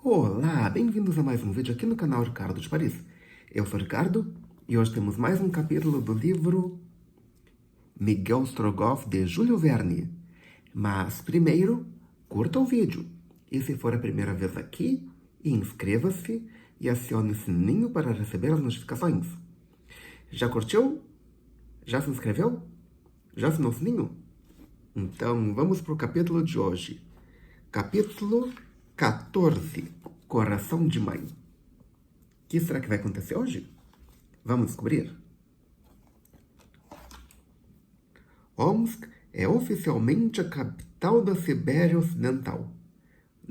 Olá, bem-vindos a mais um vídeo aqui no canal Ricardo de Paris. Eu sou o Ricardo e hoje temos mais um capítulo do livro Miguel Strogoff de Júlio Verne. Mas primeiro, curta o vídeo. E se for a primeira vez aqui, inscreva-se e acione o sininho para receber as notificações. Já curtiu? Já se inscreveu? Já assinou o sininho? Então vamos para o capítulo de hoje. Capítulo 14. Coração de Mãe. O que será que vai acontecer hoje? Vamos descobrir. Omsk é oficialmente a capital da Sibéria Ocidental.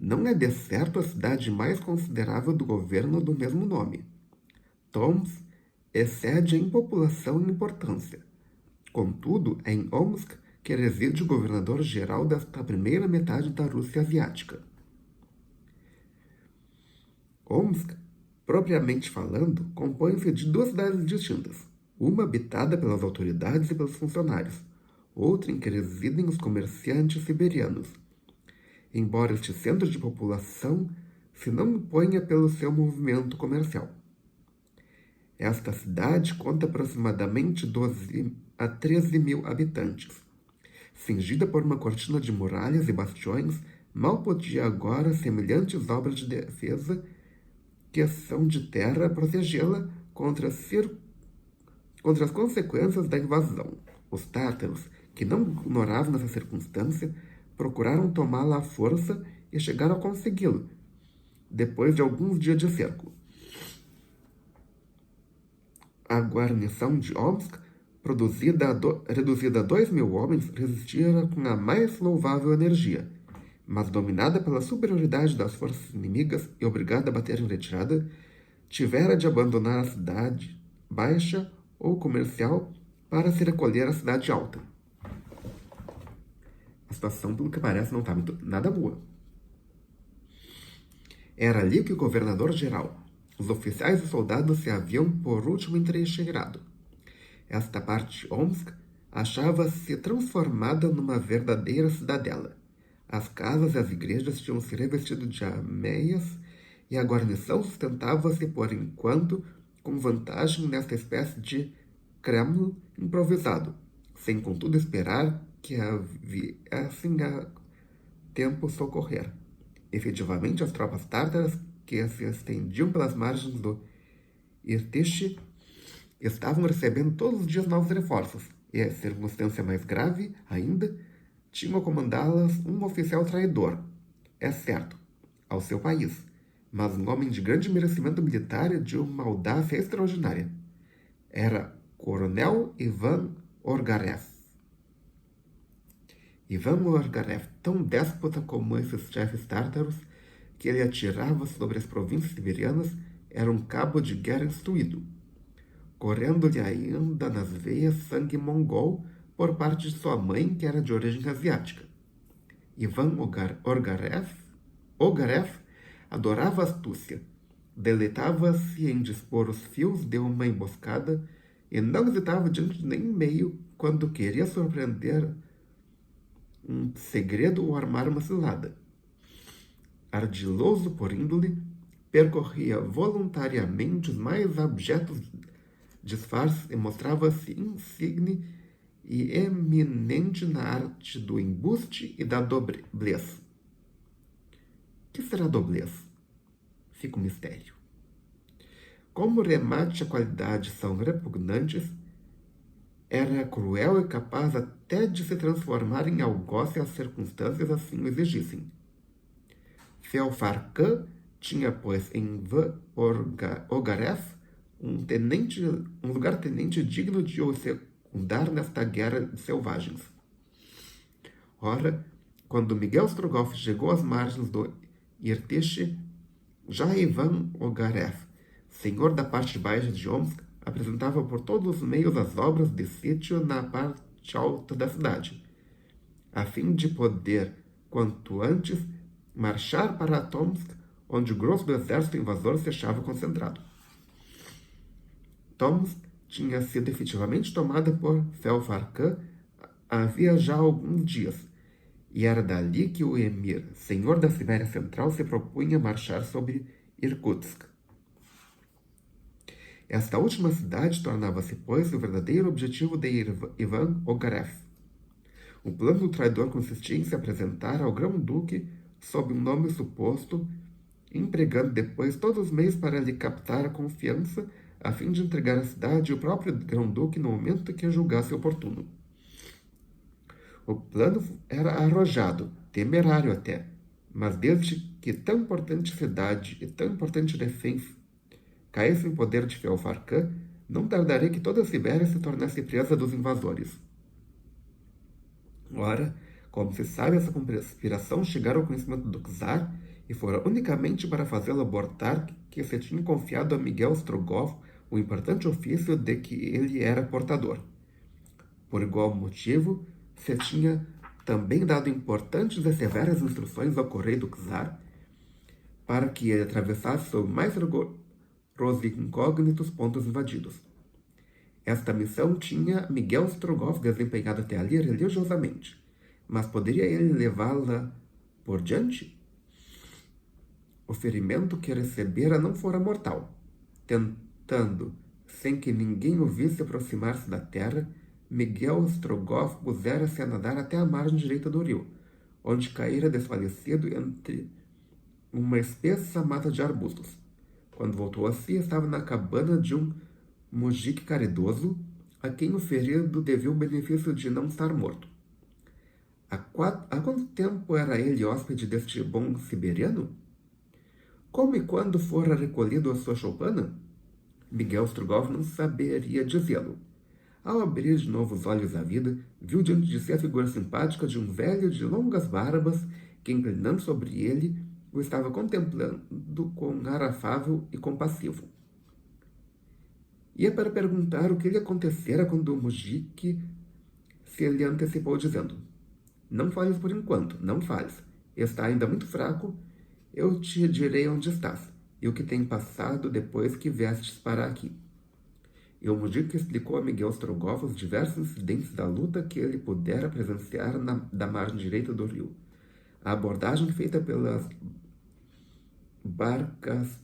Não é de certo a cidade mais considerável do governo do mesmo nome. Tomsk excede em população e importância. Contudo, é em Omsk que reside o governador-geral desta primeira metade da Rússia asiática. Omsk, propriamente falando, compõe-se de duas cidades distintas, uma habitada pelas autoridades e pelos funcionários, outra em que residem os comerciantes siberianos, embora este centro de população se não imponha pelo seu movimento comercial. Esta cidade conta aproximadamente 12 a 13 mil habitantes. Cingida por uma cortina de muralhas e bastiões, mal podia agora semelhantes obras de defesa que são de terra protegê-la contra as consequências da invasão. Os tártaros, que não ignoravam essa circunstância, procuraram tomá-la à força e chegaram a consegui-lo, depois de alguns dias de cerco. A guarnição de Omsk, reduzida a 2.000 homens, resistira com a mais louvável energia, mas dominada pela superioridade das forças inimigas e obrigada a bater em retirada, tivera de abandonar a cidade baixa ou comercial para se recolher à cidade alta. A situação, pelo que parece, não está nada boa. Era ali que o governador-geral, os oficiais e soldados se haviam por último entrincheirado. Esta parte de Omsk achava-se transformada numa verdadeira cidadela. As casas e as igrejas tinham se revestido de ameias e a guarnição sustentava-se, por enquanto, com vantagem nesta espécie de Kremlin improvisado, sem contudo esperar que viessem a tempo socorrer. Efetivamente, as tropas tártaras que se estendiam pelas margens do Irtish estavam recebendo todos os dias novos reforços, e a circunstância mais grave ainda, tinha a comandá-las um oficial traidor, é certo, ao seu país, mas um homem de grande merecimento militar e de uma audácia extraordinária. Era Coronel Ivan Orgarev. Ivan Orgarev, tão déspota como esses chefes tártaros, que ele atirava sobre as províncias siberianas, era um cabo de guerra instruído, correndo-lhe ainda nas veias sangue mongol por parte de sua mãe, que era de origem asiática. Ivan Ogarev adorava a astúcia, deleitava-se em dispor os fios de uma emboscada e não hesitava diante de nenhum meio quando queria surpreender um segredo ou armar uma cilada. Ardiloso por índole, percorria voluntariamente os mais abjetos disfarces e mostrava-se insigne e eminente na arte do embuste e da doblez. O que será doblez? Fica um mistério. Como o remate e a qualidade são repugnantes, era cruel e capaz até de se transformar em algoz se as circunstâncias assim o exigissem. Felfarcan tinha, pois, em Ogarev um lugar-tenente digno de o secundar nesta guerra de selvagens. Ora, quando Miguel Strogoff chegou às margens do Irtish, já Ivan Ogarev, senhor da parte baixa de Omsk, apresentava por todos os meios as obras de sítio na parte alta da cidade, a fim de poder, quanto antes, marchar para Tomsk, onde o grosso do exército invasor se achava concentrado. Tomsk tinha sido efetivamente tomada por Felfarcan havia já alguns dias, e era dali que o emir, senhor da Sibéria Central, se propunha marchar sobre Irkutsk. Esta última cidade tornava-se, pois, o verdadeiro objetivo de Ivan Ogarev. O plano do traidor consistia em se apresentar ao grão-duque sob um nome suposto, empregando depois todos os meios para lhe captar a confiança, a fim de entregar a cidade ao próprio grão-duque no momento que julgasse oportuno. O plano era arrojado, temerário até, mas desde que tão importante cidade e tão importante refém caísse em poder de Feofar Khan, não tardaria que toda a Sibéria se tornasse presa dos invasores. Ora, como se sabe, essa conspiração chegara ao conhecimento do czar e fora unicamente para fazê-lo abortar que se tinha confiado a Miguel Strogoff o importante ofício de que ele era portador. Por igual motivo, se tinha também dado importantes e severas instruções ao correio do czar para que ele atravessasse os mais rigorosos e incógnitos pontos invadidos. Esta missão tinha Miguel Strogoff desempenhado até ali religiosamente, mas poderia ele levá-la por diante? O ferimento que recebera não fora mortal. Tentando, sem que ninguém o visse aproximar-se da terra, Miguel Strogoff pusera-se a nadar até a margem direita do rio, onde caíra desfalecido entre uma espessa mata de arbustos. Quando voltou a si, estava na cabana de um mujique caridoso, a quem o ferido devia o benefício de não estar morto. Há quanto tempo era ele hóspede deste bom siberiano? Como e quando fora recolhido a sua choupana? Miguel Strogoff não saberia dizê-lo. Ao abrir de novo os olhos à vida, viu diante de si a figura simpática de um velho de longas barbas que, inclinando sobre ele, o estava contemplando com um ar afável e compassivo. Ia para perguntar o que lhe acontecera quando o mujique se lhe antecipou, dizendo: "Não fales por enquanto, não fales. Está ainda muito fraco. Eu te direi onde estás e o que tem passado depois que viestes para aqui." E o mujique explicou a Miguel Strogoff os diversos incidentes da luta que ele pudera presenciar da margem direita do rio. A abordagem feita pelas barcas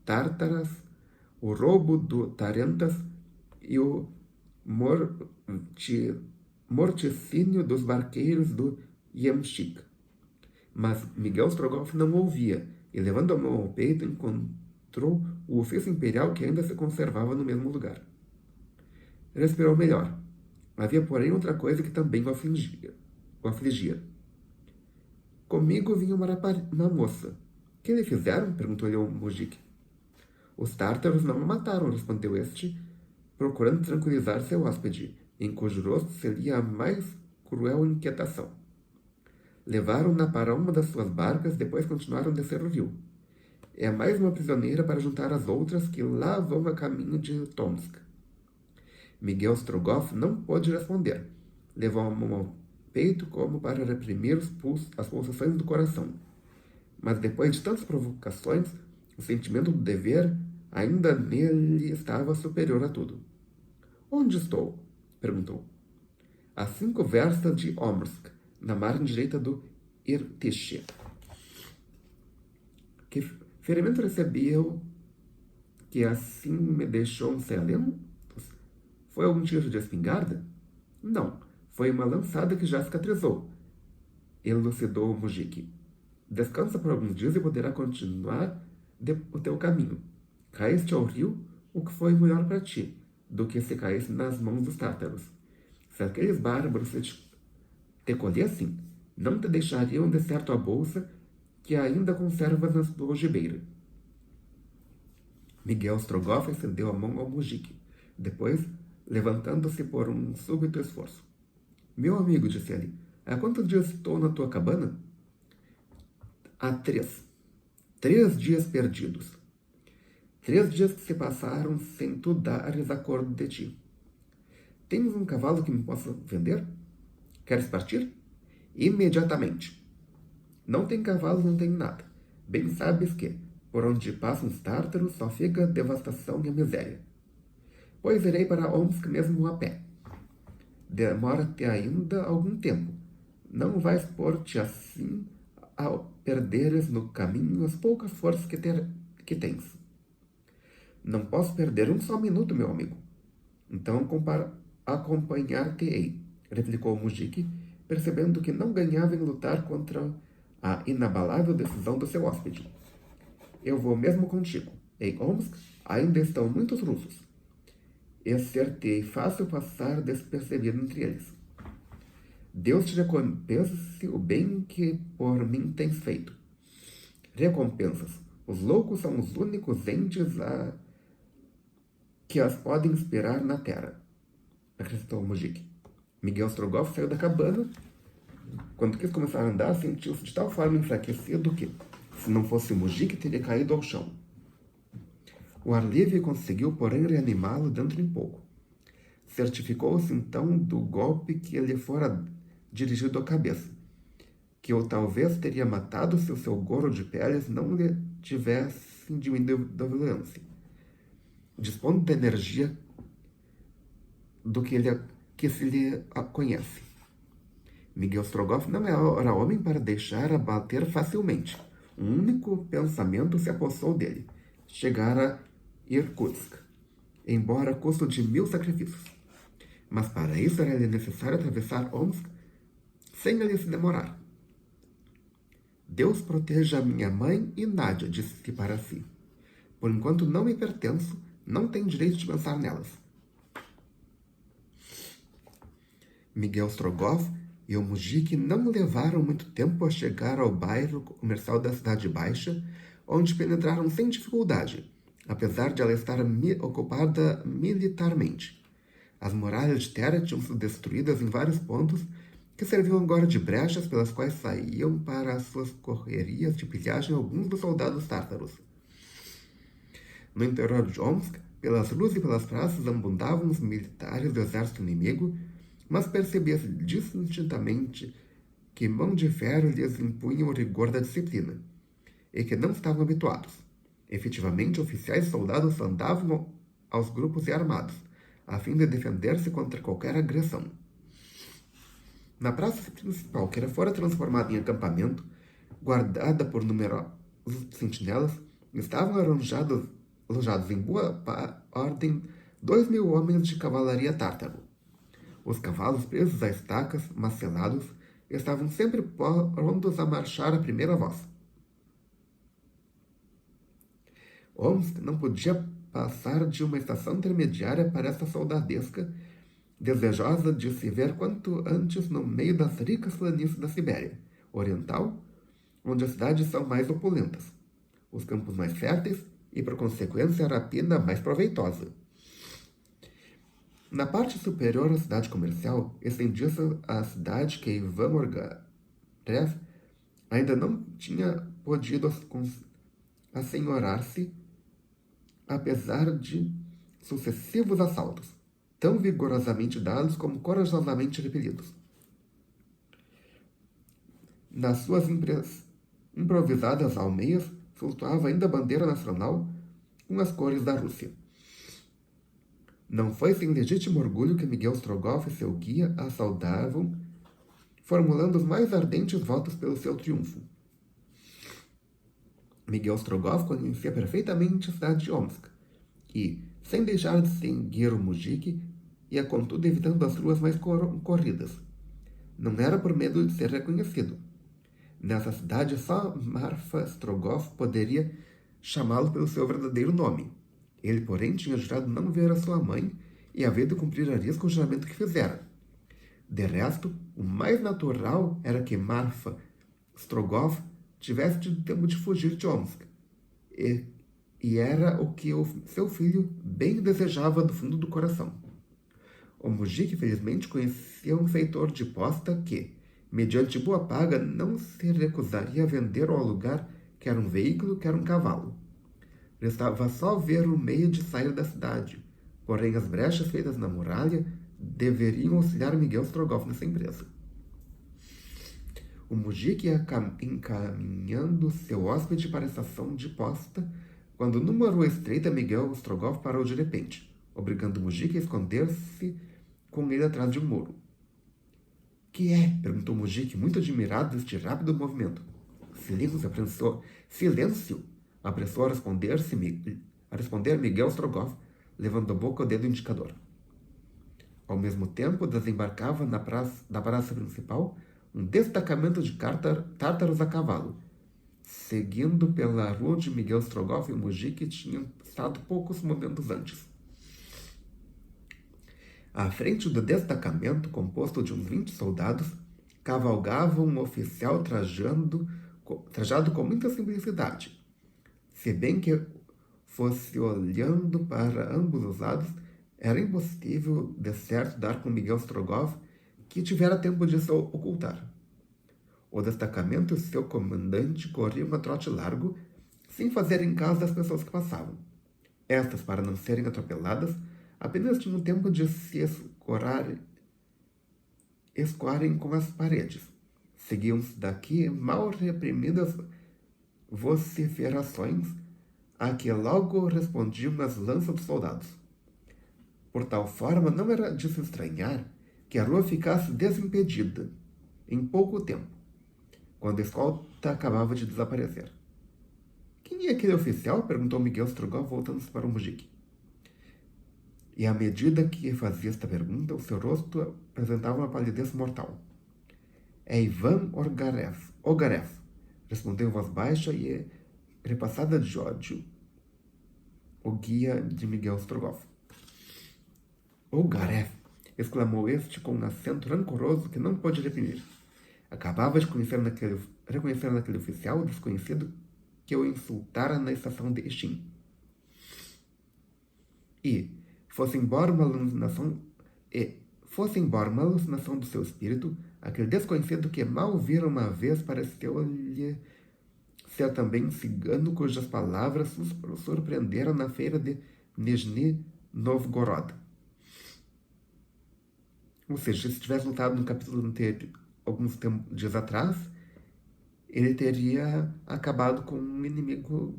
tártaras, o roubo do Tarentas e o morticínio dos barqueiros do Yamshik. Mas Miguel Strogoff não ouvia, e levando a mão ao peito, encontrou o ofício imperial que ainda se conservava no mesmo lugar. Respirou melhor. Havia, porém, outra coisa que também o afligia. Comigo vinha uma moça. Que lhe fizeram? Perguntou-lhe o mujique. Os tártaros não me mataram, respondeu este, procurando tranquilizar seu hóspede, em cujo rosto se lia a mais cruel inquietação. Levaram-na para uma das suas barcas, depois continuaram a descer o rio. É mais uma prisioneira para juntar as outras que lá vão a caminho de Tomsk. Miguel Strogoff não pôde responder. Levou a mão ao peito como para reprimir as pulsações do coração. Mas depois de tantas provocações, o sentimento do dever ainda nele estava superior a tudo. "Onde estou?" perguntou. "A 5 verstas de Omsk, na margem direita do Irtish." "Que ferimento recebeu que assim me deixou sem alento? Foi algum tiro de espingarda?" "Não, foi uma lançada que já cicatrizou", elucidou o mujique. "Descansa por alguns dias e poderá continuar o teu caminho. Caíste ao rio, o que foi melhor para ti, do que se caísse nas mãos dos tártaros. Se aqueles bárbaros te colhessem, não te deixariam de certo a bolsa que ainda conservas na tua algibeira." Miguel Strogoff estendeu a mão ao mujique. Depois, levantando-se por um súbito esforço. "Meu amigo", disse ele, "há quantos dias estou na tua cabana?" "Há 3. 3 dias perdidos. 3 dias que se passaram sem tu dares acordo de ti. Tens um cavalo que me possa vender? Queres partir?" "Imediatamente." "Não tem cavalo, não tem nada. Bem sabes que, por onde passam os tártaros, só fica a devastação e a miséria. Pois irei para Omsk mesmo a pé. Demora-te ainda algum tempo, Não vais pôr-te assim ao perderes no caminho as poucas forças que tens. Não posso perder um só minuto, meu amigo. Então acompanhar-te-ei, replicou Mujiki, percebendo que não ganhava em lutar contra a inabalável decisão do seu hóspede. Eu vou mesmo contigo. Em Omsk ainda estão muitos russos. E ser-te fácil passar despercebido entre eles. Deus te recompense o bem que por mim tens feito. Recompensas. Os loucos são os únicos entes que as podem esperar na terra, acrescentou Mujiki. Miguel Strogoff saiu da cabana. Quando quis começar a andar, sentiu-se de tal forma enfraquecido que, se não fosse Mujiki, teria caído ao chão. O ar livre conseguiu, porém, reanimá-lo dentro em pouco. Certificou-se, então, do golpe que lhe fora dirigido à cabeça, que eu talvez teria matado se o seu gorro de peles não lhe tivesse diminuído da violência. Dispondo da energia do que se lhe conhece. Miguel Strogoff não era homem para deixar abater facilmente. Um único pensamento se apossou dele: chegar a Irkutsk, embora a custo de 1000 sacrifícios. Mas para isso era-lhe necessário atravessar Omsk sem ele se demorar. Deus proteja minha mãe e Nádia, disse para si. Por enquanto não me pertenço, não tenho direito de pensar nelas. Miguel Strogoff e o Mujiki não levaram muito tempo a chegar ao bairro comercial da Cidade Baixa, onde penetraram sem dificuldade, apesar de ela estar ocupada militarmente. As muralhas de terra tinham sido destruídas em vários pontos, que serviam agora de brechas pelas quais saíam para as suas correrias de pilhagem alguns dos soldados tártaros. No interior de Omsk, pelas ruas e pelas praças abundavam os militares do exército inimigo, mas percebia-se distintamente que mão de ferro lhes impunha o rigor da disciplina, e que não estavam habituados. Efetivamente, oficiais e soldados andavam aos grupos e armados, a fim de defender-se contra qualquer agressão. Na praça principal, que fora transformada em acampamento, guardada por numerosos sentinelas, estavam alojados em boa ordem 2000 homens de cavalaria tártaro. Os cavalos presos a estacas, macelados, estavam sempre prontos a marchar a primeira voz. Omsk não podia passar de uma estação intermediária para essa soldadesca, desejosa de se ver quanto antes no meio das ricas planícies da Sibéria Oriental, onde as cidades são mais opulentas, os campos mais férteis e, por consequência, a rapina mais proveitosa. Na parte superior da cidade comercial, estendia-se a cidade que Ivan Morgarev ainda não tinha podido assenhorar-se, apesar de sucessivos assaltos, tão vigorosamente dados como corajosamente repelidos. Nas suas improvisadas almeias flutuava ainda a bandeira nacional com as cores da Rússia. Não foi sem legítimo orgulho que Miguel Strogoff e seu guia a saudavam, formulando os mais ardentes votos pelo seu triunfo. Miguel Strogoff conhecia perfeitamente a cidade de Omsk e, sem deixar de seguir o Mujiki, ia contudo evitando as ruas mais corridas. Não era por medo de ser reconhecido. Nessa cidade, só Marfa Strogoff poderia chamá-lo pelo seu verdadeiro nome. Ele, porém, tinha jurado não ver a sua mãe e havia de cumprir a risco o juramento que fizera. De resto, o mais natural era que Marfa Strogoff tivesse tido tempo de fugir de Omsk. E era o que o seu filho bem desejava do fundo do coração. O Mujiki, felizmente, conhecia um feitor de posta que, mediante boa paga, não se recusaria a vender ou alugar quer um veículo, quer um cavalo. Restava só ver o meio de sair da cidade, porém as brechas feitas na muralha deveriam auxiliar Miguel Strogoff nessa empresa. O Mujiki ia encaminhando seu hóspede para a estação de posta, quando numa rua estreita Miguel Strogoff parou de repente, obrigando o Mujiki a esconder-se com ele atrás de um muro. Que é? Perguntou Mujik, muito admirado deste rápido movimento. Silêncio! Apressou a responder Miguel Strogoff, levando a boca o dedo indicador. Ao mesmo tempo, desembarcava da praça principal um destacamento de tártaros a cavalo, seguindo pela rua onde Miguel Strogoff e Mujik tinham estado poucos momentos antes. À frente do destacamento, composto de uns 20 soldados, cavalgava um oficial trajado com muita simplicidade. Se bem que fosse olhando para ambos os lados, era impossível, de certo, dar com Miguel Strogoff, que tivera tempo de se ocultar. O destacamento e seu comandante corriam a trote largo, sem fazerem caso das pessoas que passavam. Estas, para não serem atropeladas, apenas tinham tempo de se escoarem com as paredes. Seguiam-se daqui mal reprimidas vociferações, a que logo respondiam as lanças dos soldados. Por tal forma, não era de se estranhar que a rua ficasse desimpedida em pouco tempo, quando a escolta acabava de desaparecer. Quem é aquele oficial? Perguntou Miguel Strogoff, voltando-se para o Mujik. E à medida que fazia esta pergunta, o seu rosto apresentava uma palidez mortal. É Ivan Ogarev, respondeu em voz baixa e repassada de ódio o guia de Miguel Strogoff. Ogarev! Exclamou este com um acento rancoroso que não pôde reprimir. Acabava de reconhecer naquele oficial desconhecido que o insultara na estação de Estim. E, fosse embora uma alucinação do seu espírito, aquele desconhecido que mal vira uma vez pareceu-lhe ser também cigano cujas palavras surpreenderam na feira de Nizhny Novgorod. Ou seja, se tivesse lutado no capítulo anterior, alguns dias atrás, ele teria acabado com um inimigo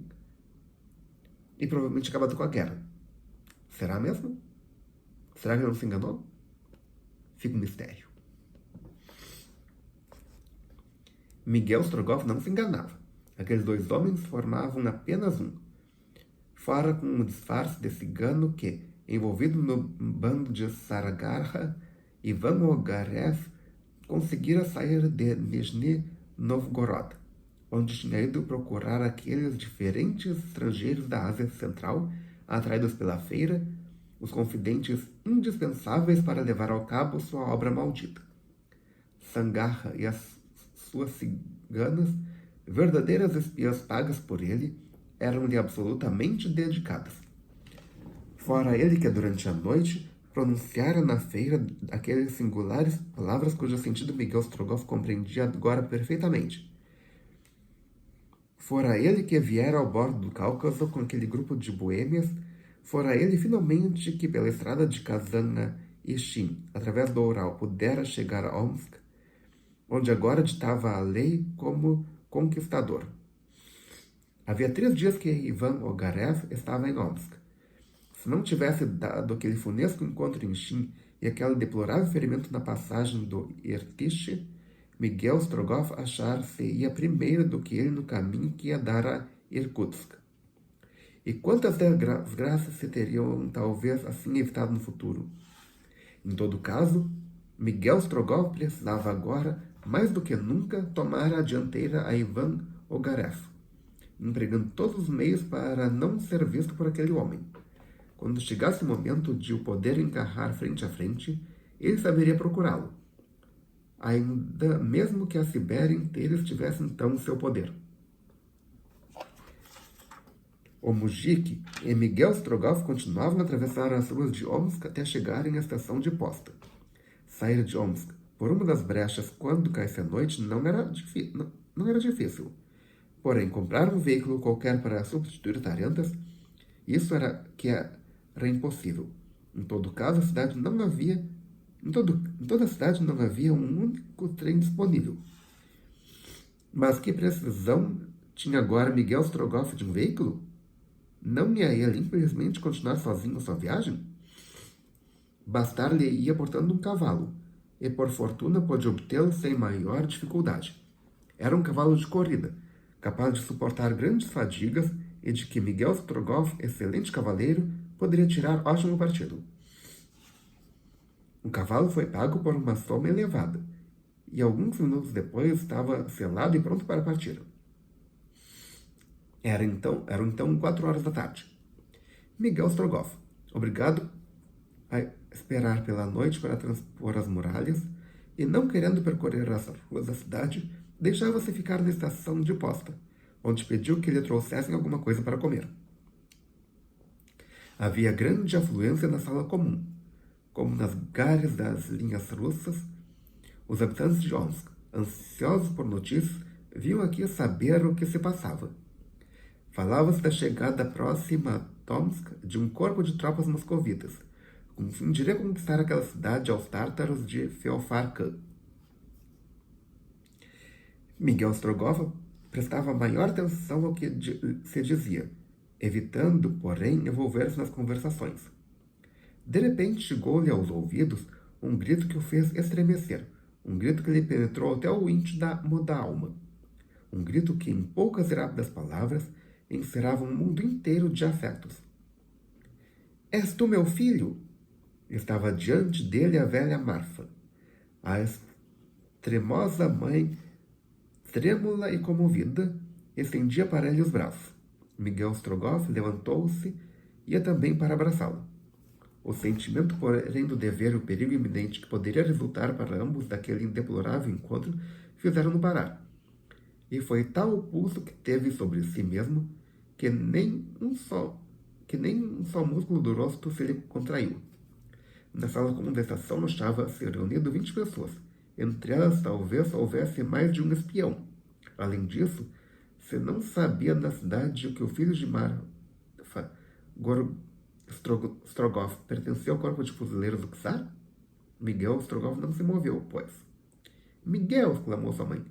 e provavelmente acabado com a guerra. Será mesmo? Será que ele não se enganou? Fica um mistério. Miguel Strogoff não se enganava. Aqueles dois homens formavam apenas um. Fora com um disfarce de cigano que, envolvido no bando de Saragarha, Ivan Ogarev conseguira sair de Nizhny Novgorod, onde tinha ido procurar aqueles diferentes estrangeiros da Ásia Central, atraídos pela feira, os confidentes indispensáveis para levar ao cabo sua obra maldita. Sangarra e as suas ciganas, verdadeiras espiãs pagas por ele, eram-lhe absolutamente dedicadas. Fora ele que, durante a noite, pronunciara na feira aquelas singulares palavras cujo sentido Miguel Strogoff compreendia agora perfeitamente. Fora ele que viera ao bordo do Cáucaso com aquele grupo de boêmias, fora ele finalmente que pela estrada de Kazan a Ishin, através do Ural, pudera chegar a Omsk, onde agora ditava a lei como conquistador. Havia 3 dias que Ivan Ogarev estava em Omsk. Se não tivesse dado aquele funesto encontro em Shin e aquele deplorável ferimento na passagem do Irtish, Miguel Strogoff achar-se-ia primeiro do que ele no caminho que ia dar a Irkutsk. E quantas desgraças se teriam talvez assim evitado no futuro? Em todo caso, Miguel Strogoff precisava agora, mais do que nunca, tomar a dianteira a Ivan Ogarev, empregando todos os meios para não ser visto por aquele homem. Quando chegasse o momento de o poder encarrar frente a frente, ele saberia procurá-lo, ainda mesmo que a Sibéria inteira estivesse então em seu poder. O Mujik e Miguel Strogoff continuavam a atravessar as ruas de Omsk até chegarem à estação de posta. Sair de Omsk por uma das brechas quando caísse a noite não era difícil. Porém, comprar um veículo qualquer para substituir Tarentas, isso era impossível. Em todo caso, em toda a cidade não havia um único trem disponível. Mas que precisão tinha agora Miguel Strogoff de um veículo? Não ia ele simplesmente continuar sozinho sua viagem? Bastar-lhe ia portando um cavalo, e por fortuna pôde obtê-lo sem maior dificuldade. Era um cavalo de corrida, capaz de suportar grandes fadigas e de que Miguel Strogoff, excelente cavaleiro, poderia tirar ótimo partido. O cavalo foi pago por uma soma elevada, e alguns minutos depois estava selado e pronto para partir. Eram então 4 horas da tarde. Miguel Strogoff, obrigado a esperar pela noite para transpor as muralhas, e não querendo percorrer as ruas da cidade, deixava-se ficar na estação de posta, onde pediu que lhe trouxessem alguma coisa para comer. Havia grande afluência na sala comum, como nas gares das linhas russas. Os habitantes de Omsk, ansiosos por notícias, vinham aqui saber o que se passava. Falava-se da chegada próxima a Tomsk de um corpo de tropas moscovitas, com o fim de reconquistar aquela cidade aos tártaros de Feofar Khan. Miguel Strogoff prestava maior atenção ao que se dizia, evitando, porém, envolver-se nas conversações. De repente chegou-lhe aos ouvidos um grito que o fez estremecer, um grito que lhe penetrou até o íntimo da alma. Um grito que, em poucas e rápidas palavras, encerrava um mundo inteiro de afetos. És tu meu filho? Estava diante dele a velha Marfa, a extremosa mãe, trêmula e comovida, estendia para ele os braços. Miguel Strogoff levantou-se e ia também para abraçá-la. O sentimento, porém, do dever e o perigo iminente que poderia resultar para ambos daquele deplorável encontro fizeram-no parar. E foi tal o pulso que teve sobre si mesmo que nem um só músculo do rosto se lhe contraiu. Na sala comum da estação achava-se reunido 20 pessoas. Entre elas, talvez houvesse mais de um espião. Além disso, se não sabia na cidade que o filho de Marfa, Strogoff, pertencia ao corpo de fuzileiros do czar? Miguel Strogoff não se moveu, pois. Miguel! Exclamou sua mãe.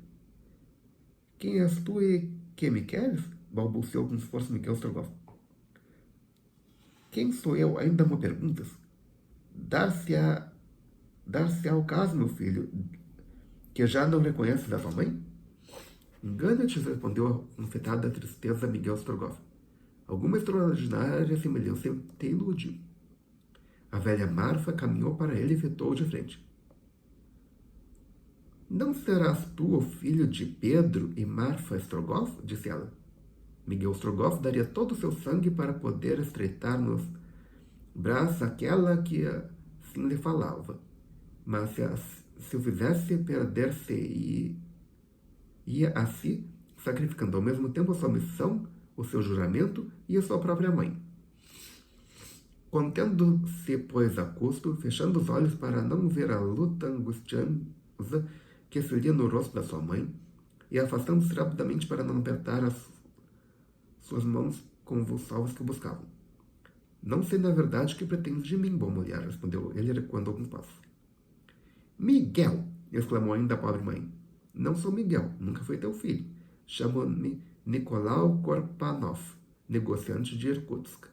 Quem és tu e que me queres? Balbuciou com esforço Miguel Strogoff. Quem sou eu? Ainda me perguntas? Dar-se-á o caso, meu filho, que já não reconheces a tua mãe? Engana-te, respondeu com afetada tristeza Miguel Strogoff. Alguma extraordinária semelhança te ilude. A velha Marfa caminhou para ele e fitou de frente. Não serás tu o filho de Pedro e Marfa Strogoff? Disse ela. Miguel Strogoff daria todo o seu sangue para poder estreitar nos braços aquela que assim lhe falava. Mas se o fizesse perder-se e ia a si, sacrificando ao mesmo tempo a sua missão, o seu juramento e a sua própria mãe. Contendo-se, pois, a custo, fechando os olhos para não ver a luta angustiosa que se lia no rosto da sua mãe, e afastando-se rapidamente para não apertar as suas mãos convulsivas que o buscavam. Não sei, na verdade, o que pretendes de mim, boa mulher, respondeu ele, recuando alguns passos. Miguel! Exclamou ainda a pobre mãe. Não sou Miguel, nunca fui teu filho. Chamo-me Nicolau Korpanov, negociante de Irkutsk.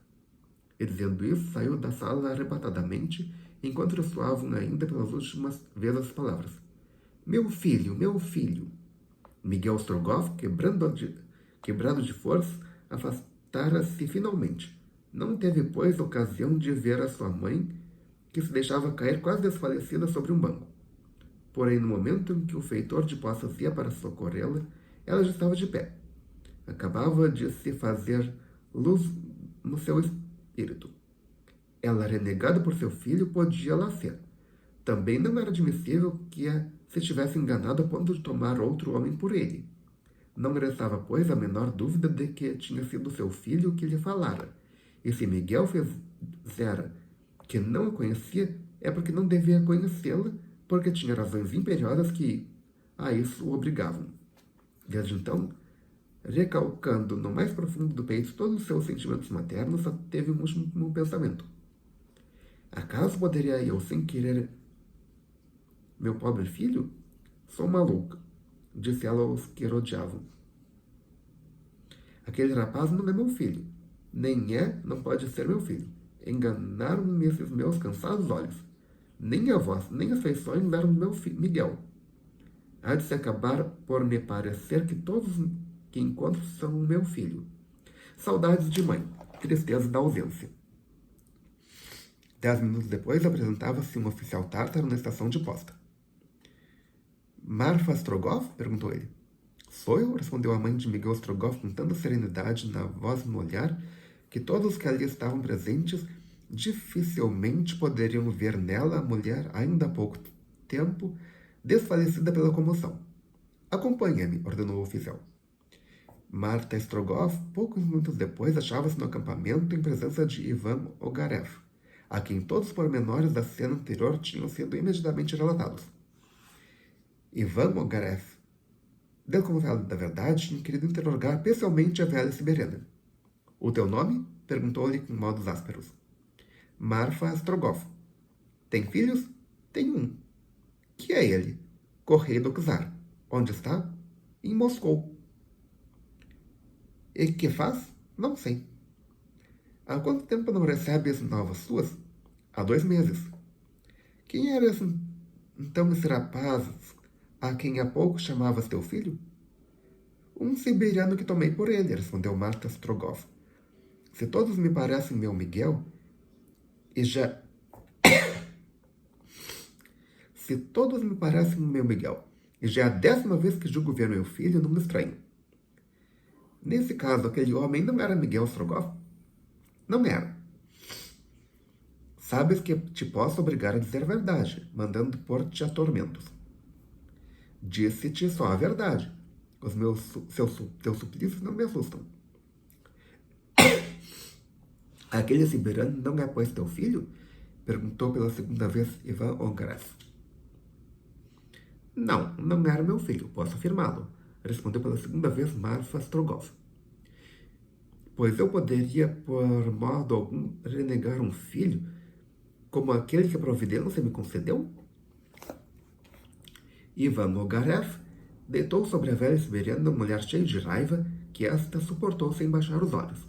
E dizendo isso, saiu da sala arrebatadamente, enquanto ressoavam ainda pelas últimas vezes as palavras. Meu filho, meu filho! Miguel Strogoff, quebrado de força, afastara-se finalmente. Não teve, pois, ocasião de ver a sua mãe, que se deixava cair quase desfalecida sobre um banco. Porém, no momento em que o feitor de poças ia para socorrê-la, ela já estava de pé. Acabava de se fazer luz no seu espírito. Ela, renegada por seu filho, podia lá ser. Também não era admissível que se tivesse enganado a ponto de tomar outro homem por ele. Não restava, pois, a menor dúvida de que tinha sido seu filho que lhe falara. E se Miguel fizera que não a conhecia, é porque não devia conhecê-la, porque tinha razões imperiosas que a isso o obrigavam. Desde então, recalcando no mais profundo do peito todos os seus sentimentos maternos, só teve um último pensamento. Acaso poderia eu, sem querer, meu pobre filho? Sou maluca, disse ela aos que rodeavam. Aquele rapaz não é meu filho. Nem não pode ser meu filho. Enganaram-me esses meus cansados olhos. Nem a voz, nem as feições eram do meu filho, Miguel. Há de se acabar por me parecer que todos que encontro são meu filho. Saudades de mãe, tristeza da ausência. 10 minutos depois, apresentava-se um oficial tártaro na estação de posta. Marfa Strogoff? Perguntou ele. Sou eu? Respondeu a mãe de Miguel Strogoff com tanta serenidade na voz e no olhar que todos os que ali estavam presentes dificilmente poderiam ver nela a mulher ainda há pouco tempo desfalecida pela comoção. Acompanhe-me, ordenou o oficial. Marta Strogoff, poucos minutos depois, achava-se no acampamento em presença de Ivan Ogarev, a quem todos os pormenores da cena anterior tinham sido imediatamente relatados. Ivan Ogarev, desconfiado da verdade, tinha querido interrogar pessoalmente a velha siberiana. O teu nome? Perguntou-lhe com modos ásperos. Marfa Strogoff. Tem filhos? Tem um. Que é ele? Correio do Czar. Onde está? Em Moscou. E que faz? Não sei. Há quanto tempo não recebes novas suas? Há 2 meses. Quem era então esse rapaz a quem há pouco chamavas teu filho? Um siberiano que tomei por ele, respondeu Marta Strogoff. Se todos me parecem meu Miguel, Se todos me parecem meu Miguel, e já é a 10ª vez que julgo ver meu filho, não me estranho. Nesse caso, aquele homem não era Miguel Strogoff? Não era. Sabes que te posso obrigar a dizer a verdade, mandando pôr-te a tormentos. Disse-te só a verdade. Teus suplícios não me assustam. Aquele siberiano não é, pois, teu filho? Perguntou pela 2ª vez Ivan Ogarev. Não, não era meu filho, posso afirmá-lo, respondeu pela 2ª vez Marfa Strogoff. Pois eu poderia, por modo algum, renegar um filho, como aquele que a providência me concedeu? Ivan Ogarev deitou sobre a velha siberiana um olhar cheio de raiva que esta suportou sem baixar os olhos.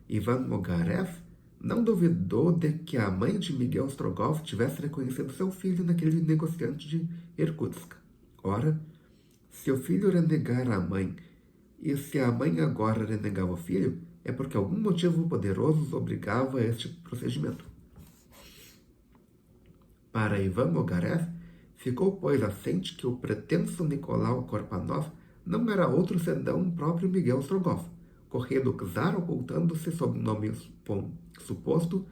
Ivan Ogarev não duvidou de que a mãe de Miguel Strogoff tivesse reconhecido seu filho naquele negociante de Irkutsk. Ora, se o filho renegar a mãe, e se a mãe agora renegava o filho, é porque algum motivo poderoso os obrigava a este procedimento. Para Ivan Ogarev, ficou, pois, assente que o pretenso Nicolau Korpanov não era outro senão o próprio Miguel Strogoff, correio do czar ocultando-se sob nome suposto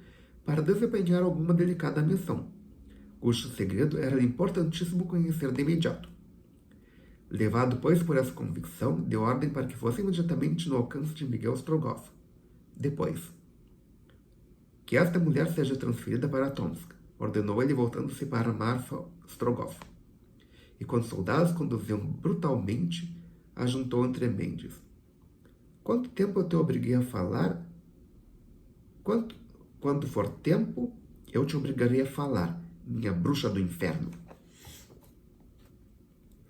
para desempenhar alguma delicada missão, cujo segredo era importantíssimo conhecer de imediato. Levado, pois, por essa convicção, deu ordem para que fosse imediatamente no alcance de Miguel Strogoff. Depois, que esta mulher seja transferida para Tomsk, ordenou ele voltando-se para Marfa Strogoff. E quando os soldados conduziam brutalmente, ajuntou entre mentes. Quanto tempo eu te obriguei a falar? Quando for tempo, eu te obrigarei a falar, minha bruxa do inferno.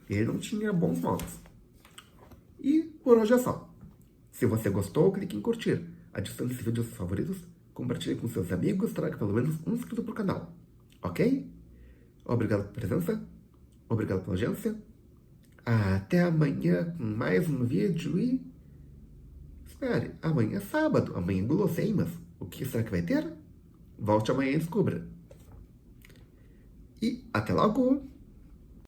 Ele não tinha bons modos. E por hoje é só. Se você gostou, clique em curtir. Adicione esse vídeo aos seus favoritos, compartilhe com seus amigos, traga pelo menos um inscrito para o canal. Ok? Obrigado pela presença, obrigado pela audiência. Até amanhã com mais um vídeo e... Espere, amanhã é sábado, amanhã é guloseimas. O que será que vai ter? Volte amanhã e descubra. E até logo!